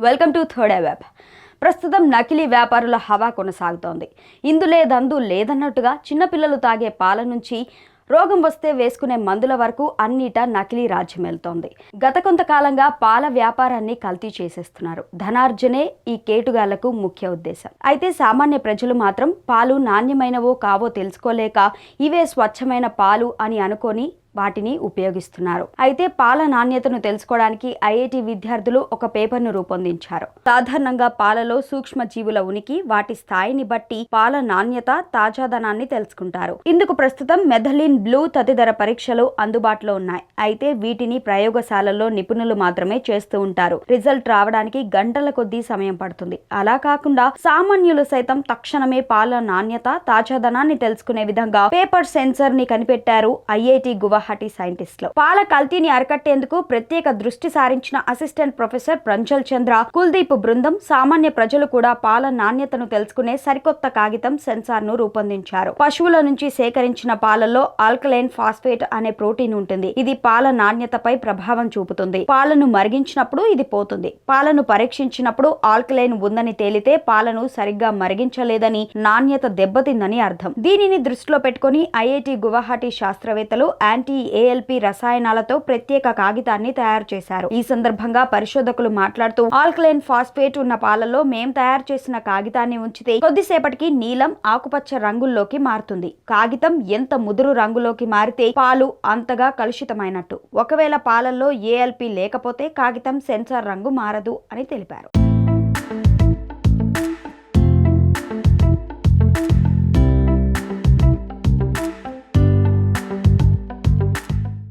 Welcome to third web. ప్రస్తుతం నకిలీ వ్యాపారుల హవా కొనసాగుతోంది. ఇందులేదందు లేదన్నట్టుగా చిన్నపిల్లలు తాగే పాల నుంచి రోగం వస్తే వేసుకునే మందుల వరకు అన్నిటా నకిలీ రాజ్యమేలుతోంది. గత కొంతకాలంగా పాల వ్యాపారాన్ని కల్తీ చేసేస్తున్నారు. ధనార్జనే ఈ కేటుగాళ్లకు ముఖ్య ఉద్దేశం. అయితే సామాన్య ప్రజలు మాత్రం పాలు నాణ్యమైనవో కావో తెలుసుకోలేక ఇవే స్వచ్ఛమైన పాలు అని అనుకొని వాటిని ఉపయోగిస్తున్నారు. అయితే పాల నాణ్యతను తెలుసుకోవడానికి ఐఐటి విద్యార్థులు ఒక పేపర్ను రూపొందించారు. సాధారణంగా పాలలో సూక్ష్మ జీవుల ఉనికి, వాటి స్థాయిని బట్టి పాల నాణ్యత, తాజాదనాన్ని తెలుసుకుంటారు. ఇందుకు ప్రస్తుతం మెథలిన్ బ్లూ తదితర పరీక్షలు అందుబాటులో ఉన్నాయి. అయితే వీటిని ప్రయోగశాలల్లో నిపుణులు మాత్రమే చేస్తూ ఉంటారు. రిజల్ట్ రావడానికి గంటల కొద్దీ సమయం పడుతుంది. అలా కాకుండా సామాన్యులు సైతం తక్షణమే పాల నాణ్యత, తాజాదనాన్ని తెలుసుకునే విధంగా పేపర్ సెన్సర్ ని కనిపెట్టారు ఐఐటి గువాహటి సైంటిస్టులు. పాల కల్తీని అరికట్టేందుకు ప్రత్యేక దృష్టి సారించిన అసిస్టెంట్ ప్రొఫెసర్ ప్రంజల్ చంద్ర, కుల్దీప్ బృందం సామాన్య ప్రజలు కూడా పాల నాణ్యతను తెలుసుకునే సరికొత్త కాగితం సెన్సార్ ను రూపొందించారు. పశువుల నుంచి సేకరించిన పాలలో ఆల్కలైన్ ఫాస్ఫేట్ అనే ప్రోటీన్ ఉంటుంది. ఇది పాల నాణ్యతపై ప్రభావం చూపుతుంది. పాలను మరిగించినప్పుడు ఇది పోతుంది. పాలను పరీక్షించినప్పుడు ఆల్కలైన్ ఉందని తేలితే పాలను సరిగ్గా మరిగించలేదని, నాణ్యత దెబ్బతిందని అర్థం. దీనిని దృష్టిలో పెట్టుకుని ఐఐటి గువాహటి శాస్త్రవేత్తలు యాంటీ-ఏఎల్పీ రసాయనాలతో ప్రత్యేక కాగితాన్ని తయారు చేశారు. ఈ సందర్భంగా పరిశోధకులు మాట్లాడుతూ, ఆల్కలైన్ ఫాస్ఫేట్ ఉన్న పాలలో మేం తయారు చేసిన కాగితాన్ని ఉంచితే కొద్దిసేపటికి నీలం, ఆకుపచ్చ రంగుల్లోకి మారుతుంది. కాగితం ఎంత ముదురు రంగులోకి మారితే పాలు అంతగా కలుషితమైనట్టు. ఒకవేళ పాలల్లో ఏఎల్పీ లేకపోతే కాగితం సెన్సార్ రంగు మారదు అని తెలిపారు.